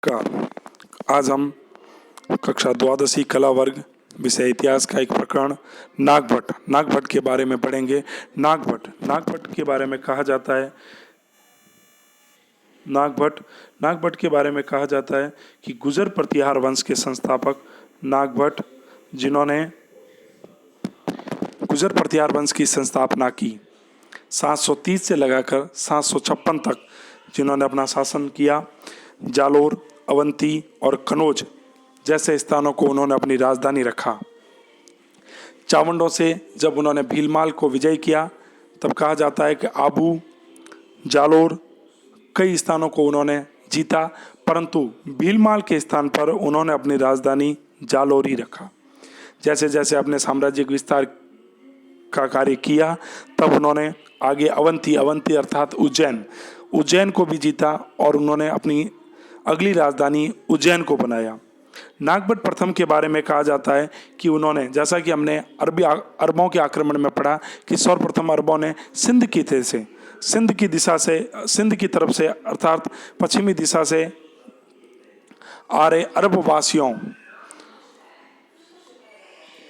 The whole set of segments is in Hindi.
का आज हम कक्षा द्वादशी कला वर्ग विषय इतिहास का एक प्रकरण नागभट्ट के बारे में पढ़ेंगे। नागभट्ट के बारे में कहा जाता है नागभट्ट के बारे में कहा जाता है कि गुजर प्रतिहार वंश के संस्थापक नागभट्ट, जिन्होंने गुजर प्रतिहार वंश की स्थापना की 730 से लगाकर 756 तक, जिन्होंने अपना शासन किया। जालोर, अवंती और कनौज जैसे स्थानों को उन्होंने अपनी राजधानी रखा। चावंडों से जब उन्होंने भीलमाल को विजय किया तब कहा जाता है कि आबू, जालोर कई स्थानों को उन्होंने जीता, परंतु भीलमाल के स्थान पर उन्होंने अपनी राजधानी जालोर ही रखा। जैसे जैसे अपने साम्राज्य के विस्तार का कार्य किया तब उन्होंने आगे अवंती अर्थात उज्जैन को भी जीता और उन्होंने अपनी अगली राजधानी उज्जैन को बनाया। नागभट्ट प्रथम के बारे में कहा जाता है कि उन्होंने, जैसा कि हमने अरबों के आक्रमण में पढ़ा कि सर्वप्रथम अरबों ने सिंध की तरफ से अर्थात पश्चिमी दिशा से आ रहे अरबवासियों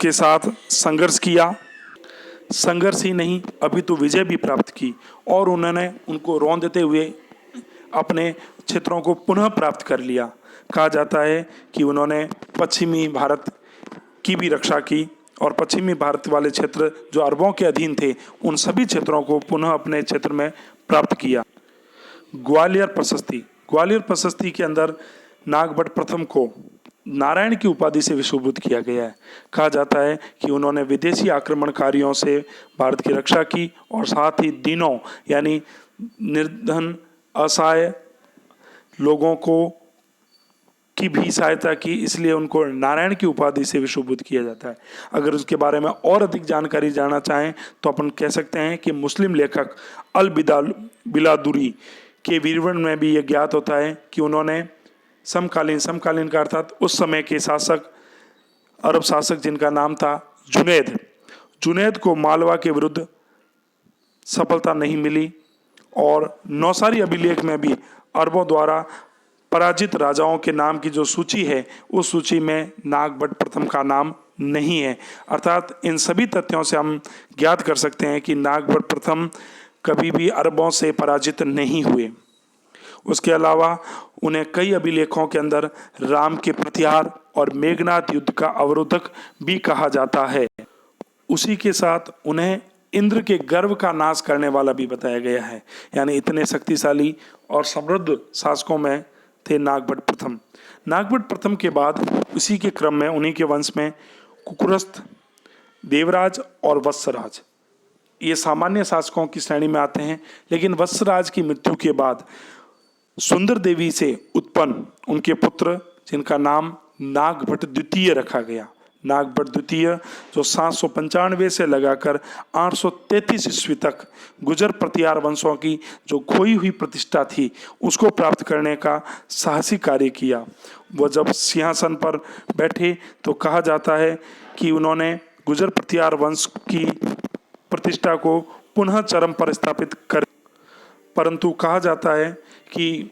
के साथ संघर्ष किया। संघर्ष ही नहीं अपितु विजय भी प्राप्त की और उन्होंने उनको रौंदते हुए अपने क्षेत्रों को पुनः प्राप्त कर लिया। कहा जाता है कि उन्होंने पश्चिमी भारत की भी रक्षा की और पश्चिमी भारत वाले क्षेत्र जो अरबों के अधीन थे उन सभी क्षेत्रों को पुनः अपने क्षेत्र में प्राप्त किया। ग्वालियर प्रशस्ति के अंदर नागभट्ट प्रथम को नारायण की उपाधि से विशुभूत किया गया है। कहा जाता है कि उन्होंने विदेशी आक्रमणकारियों से भारत की रक्षा की और साथ ही दीनों यानी निर्धन असहाय लोगों की भी सहायता की, इसलिए उनको नारायण की उपाधि से विशुभूत किया जाता है। अगर उसके बारे में और अधिक जानकारी जानना चाहें तो अपन कह सकते हैं कि मुस्लिम लेखक अल बिलादुरी के वीरवन में भी यह ज्ञात होता है कि उन्होंने समकालीन का अर्थात उस समय के अरब शासक जिनका नाम था जुनैद को मालवा के विरुद्ध सफलता नहीं मिली और नौसारी अभिलेख में भी अरबों द्वारा पराजित राजाओं के नाम की जो सूची है उस सूची में नागभट्ट प्रथम का नाम नहीं है। अर्थात इन सभी तथ्यों से हम ज्ञात कर सकते हैं कि नागभट्ट प्रथम कभी भी अरबों से पराजित नहीं हुए। उसके अलावा उन्हें कई अभिलेखों के अंदर राम के प्रतिहार और मेघनाद युद्ध का अवरोधक भी कहा जाता है। उसी के साथ उन्हें इंद्र के गर्व का नाश करने वाला भी बताया गया है। यानी इतने शक्तिशाली और समृद्ध शासकों में थे नागभट्ट प्रथम के बाद उसी के क्रम में उन्हीं के वंश में कुकुरस्त, देवराज और वत्सराज ये सामान्य शासकों की श्रेणी में आते हैं। लेकिन वत्सराज की मृत्यु के बाद सुंदर देवी से उत्पन्न उनके पुत्र, जिनका नाम नागभट्ट द्वितीय रखा गया, नागभट्ट द्वितीय, जो 795 से लगाकर 833 ईस्वी तक गुजर प्रतिहार वंशों की जो खोई हुई प्रतिष्ठा थी उसको प्राप्त करने का साहसिक कार्य किया। वो जब सिंहासन पर बैठे तो कहा जाता है कि उन्होंने गुजर प्रतिहार वंश की प्रतिष्ठा को पुनः चरम पर स्थापित कर, परंतु कहा जाता है कि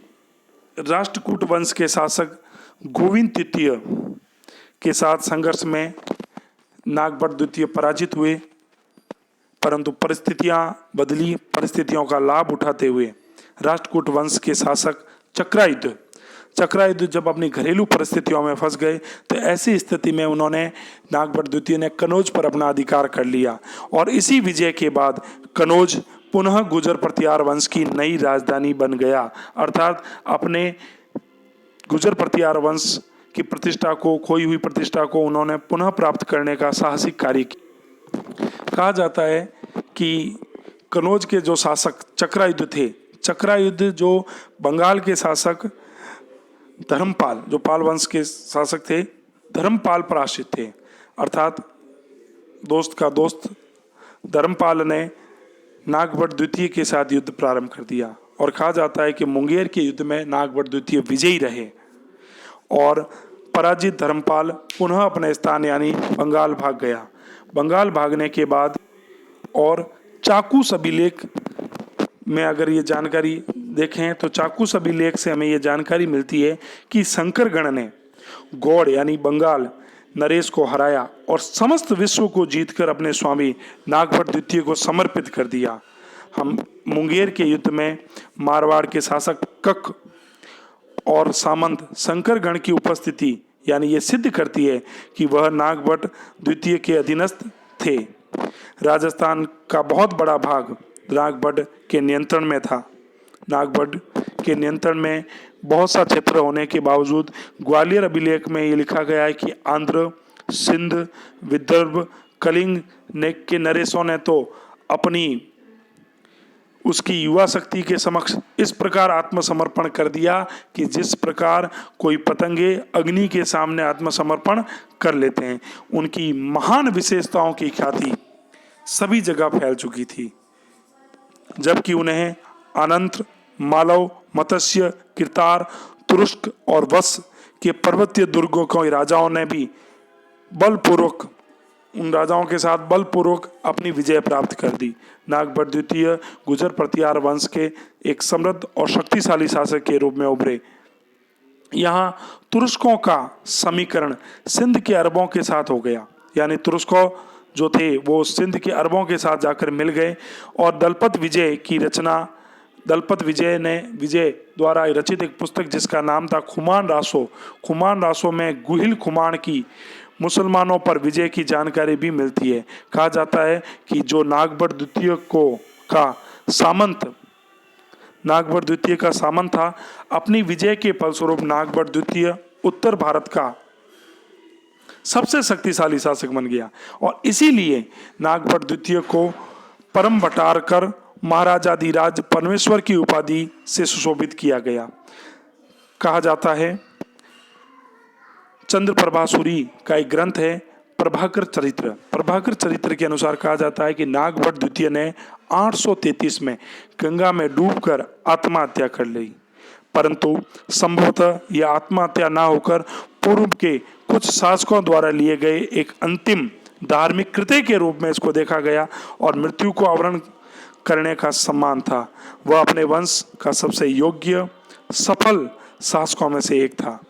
राष्ट्रकूट वंश के शासक गोविंद तृतीय के साथ संघर्ष में नागभट्ट द्वितीय पराजित हुए, परंतु परिस्थितियां बदली। परिस्थितियों का लाभ उठाते हुए राष्ट्रकूट वंश के शासक चक्रायुध जब अपनी घरेलू परिस्थितियों में फंस गए तो ऐसी स्थिति में उन्होंने नागभट्ट द्वितीय ने कनौज पर अपना अधिकार कर लिया और इसी विजय के बाद कनौज पुनः गुजर प्रतिहार वंश की नई राजधानी बन गया। अर्थात अपने गुजर प्रतिहार वंश की प्रतिष्ठा को, खोई हुई प्रतिष्ठा को उन्होंने पुनः प्राप्त करने का साहसिक कार्य किया। कहा जाता है कि कनौज के जो शासक चक्रायुध जो बंगाल के शासक धर्मपाल, जो पाल वंश के शासक थे, धर्मपाल पर आश्रित थे। अर्थात दोस्त का दोस्त धर्मपाल ने नागभट्ट द्वितीय के साथ युद्ध प्रारंभ कर दिया और कहा जाता है कि मुंगेर के युद्ध में नागभट्ट द्वितीय विजयी रहे और पराजित धर्मपाल पुनः अपने स्थान यानी बंगाल भाग गया। बंगाल भागने के बाद और चाकूस अभिलेख में अगर ये जानकारी देखें तो चाकूस अभिलेख से हमें यह जानकारी मिलती है कि शंकरगण ने गौड़ यानी बंगाल नरेश को हराया और समस्त विश्व को जीतकर अपने स्वामी नागभट्ट द्वितीय को समर्पित कर दिया। हम मुंगेर के युद्ध में मारवाड़ के शासक कक और सामंत शंकरगण की उपस्थिति यानी ये सिद्ध करती है कि वह नागभट्ट द्वितीय के अधीनस्थ थे। राजस्थान का बहुत बड़ा भाग नागभट्ट के नियंत्रण में था। नागभट्ट के नियंत्रण में बहुत सा क्षेत्र होने के बावजूद ग्वालियर अभिलेख में ये लिखा गया है कि आंध्र, सिंध, विदर्भ, कलिंग के नरेशों ने तो अपनी उसकी युवा शक्ति के समक्ष इस प्रकार आत्मसमर्पण कर दिया कि जिस प्रकार कोई पतंगे अग्नि के सामने आत्मसमर्पण कर लेते हैं। उनकी महान विशेषताओं की ख्याति सभी जगह फैल चुकी थी, जबकि उन्हें अनंत, मालव, मत्स्य, किरतार, तुरुष्क और वत्स के पर्वतीय दुर्गों को राजाओं ने भी बलपूर्वक उन राजाओं के साथ बलपूर्वक अपनी विजय प्राप्त कर दी। नागभट्ट द्वितीय गुजर प्रतिहार वंश के एक समृद्ध और शक्तिशाली शासक के रूप में उभरे। यहाँ तुरुष्कों का समीकरण सिंध के अरबों के साथ हो गया, यानी तुरुष्कों जो थे वो सिंध के अरबों के साथ जाकर मिल गए और दलपत विजय की रचना दलपत विजय द्वारा रचित एक पुस्तक जिसका नाम था खुमान रासो में गुहिल खुमान की मुसलमानों पर विजय की जानकारी भी मिलती है। कहा जाता है कि जो नागभट्ट द्वितीय का सामंत था, अपनी विजय के फलस्वरूप नागभट्ट द्वितीय उत्तर भारत का सबसे शक्तिशाली शासक बन गया और इसीलिए नागभट्ट द्वितीय को परम बटार कर महाराजाधिराज परमेश्वर की उपाधि से सुशोभित किया गया। कहा जाता है, चंद्र प्रभासूरी का एक ग्रंथ है प्रभाकर चरित्र के अनुसार कहा जाता है कि नागभट्ट द्वितीय ने 833 में गंगा में डूबकर आत्महत्या कर ली, परंतु संभवतः यह आत्महत्या ना होकर पूर्व के कुछ शासकों द्वारा लिए गए एक अंतिम धार्मिक कृत्य के रूप में इसको देखा गया और मृत्यु को आवरण करने का सम्मान था। वह अपने वंश का सबसे योग्य सफल शासकों में से एक था।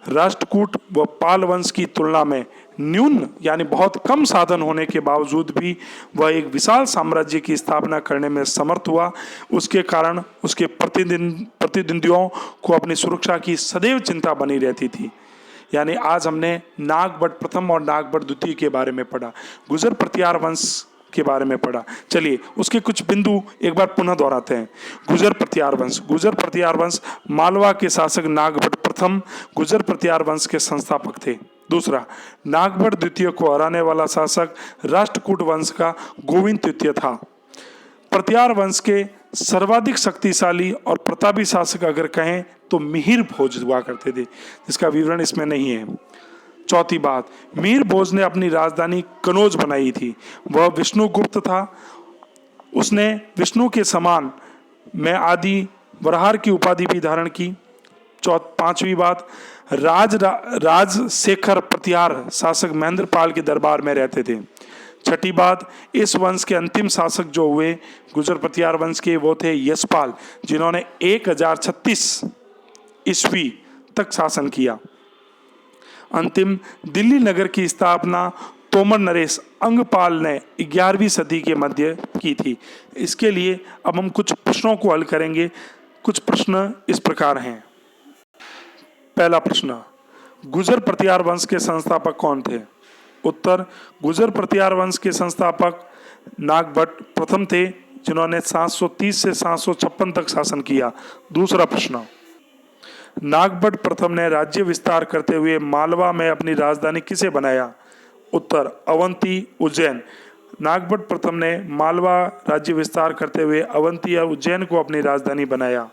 राष्ट्रकूट व पाल वंश की तुलना में न्यून यानी बहुत कम साधन होने के बावजूद भी वह एक विशाल साम्राज्य की स्थापना करने में समर्थ हुआ। उसके कारण उसके प्रतिद्वंदियों को अपनी सुरक्षा की सदैव चिंता बनी रहती थी। यानी आज हमने नागभट्ट प्रथम और नागभट्ट द्वितीय के बारे में पढ़ा, गुजर प्रतिहार वंश के बारे में पढ़ा। चलिए उसके कुछ बिंदु एक बार पुनः दोहराते हैं। गुजर प्रतिहार वंश मालवा के शासक नागभट्ट प्रथम गुजर प्रतिहार वंश के संस्थापक थे। दूसरा, नागभट्ट द्वितीय को हराने वाला शासक राष्ट्रकूट वंश का गोविंद तृतीय था। प्रतिहार वंश के सर्वाधिक शक्तिशाली और प्रतापी शासक अगर कहें तो मिहिर भोज हुआ करते थे, जिसका विवरण इसमें नहीं है। चौथी बात, मिहिर भोज ने अपनी राजधानी कनौज बनाई थी। वह विष्णुगुप्त था। उसने विष्णु के समान में आदि वरहार की उपाधि भी धारण की। पांचवी बात, राजशेखर प्रतिहार शासक महेंद्रपाल के दरबार में रहते थे। छठी बात, इस वंश के अंतिम शासक जो हुए गुजर प्रतिहार वंश के वो थे यशपाल, जिन्होंने 1036 ईस्वी तक शासन किया। अंतिम, दिल्ली नगर की स्थापना तोमर नरेश अंगपाल ने 11वीं सदी के मध्य की थी। इसके लिए अब हम कुछ प्रश्नों को हल करेंगे। कुछ प्रश्न इस प्रकार हैं। पहला प्रश्न, गुजर प्रतिहार वंश के संस्थापक कौन थे? उत्तर, गुजर प्रतिहार वंश के संस्थापक नागभट्ट प्रथम थे, जिन्होंने 730 से 756 तक शासन किया। दूसरा प्रश्न, नागभट्ट प्रथम ने राज्य विस्तार करते हुए मालवा में अपनी राजधानी किसे बनाया? उत्तर, अवंती, उज्जैन। नागभट्ट प्रथम ने मालवा राज्य विस्तार करते हुए अवंती या उज्जैन को अपनी राजधानी बनाया।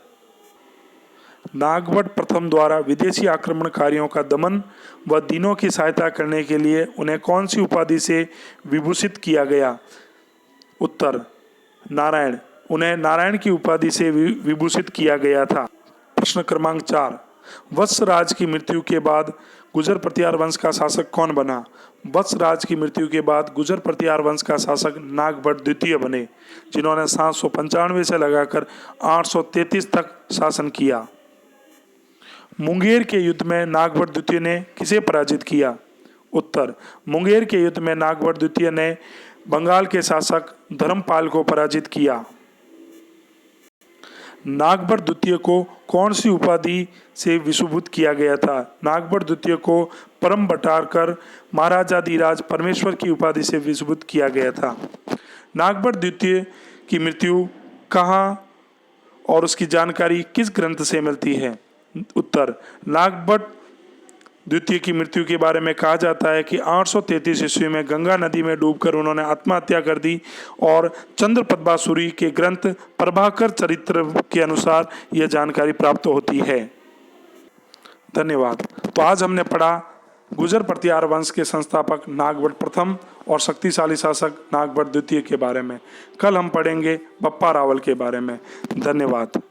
नागभट्ट प्रथम द्वारा विदेशी आक्रमणकारियों का दमन व दीनों की सहायता करने के लिए उन्हें कौन सी उपाधि से विभूषित किया गया? उत्तर, नारायण। उन्हें नारायण की उपाधि से विभूषित किया गया था। प्रश्न क्रमांक 4, वत्सराज की मृत्यु के बाद गुर्जर प्रतिहार वंश का शासक कौन बना? वत्सराज की मृत्यु के बाद गुर्जर प्रतिहार वंश का शासक नागभट्ट द्वितीय बने, जिन्होंने 795 से लगाकर 833 तक शासन किया। मुंगेर के युद्ध में नागभट्ट द्वितीय ने किसे पराजित किया? उत्तर, मुंगेर के युद्ध में नागभट्ट द्वितीय ने बंगाल के शासक धर्मपाल को पराजित किया। नागभट्ट द्वितीय को कौन सी उपाधि से विभूषित किया गया था? नागभट्ट द्वितीय को परम बटारकर महाराजाधिराज परमेश्वर की उपाधि से विभूषित किया गया था। नागभट्ट द्वितीय की मृत्यु कहाँ और उसकी जानकारी किस ग्रंथ से मिलती है? उत्तर, नागभट्ट द्वितीय की मृत्यु के बारे में कहा जाता है कि 833 ईस्वी में गंगा नदी में डूबकर उन्होंने आत्महत्या कर दी और चंद्रपद्मासुरी के ग्रंथ प्रभाकर चरित्र के अनुसार यह जानकारी प्राप्त होती है। धन्यवाद। तो आज हमने पढ़ा गुर्जर प्रतिहार वंश के संस्थापक नागभट्ट प्रथम और शक्तिशाली शासक नागभट्ट द्वितीय के बारे में। कल हम पढ़ेंगे बप्पा रावल के बारे में। धन्यवाद।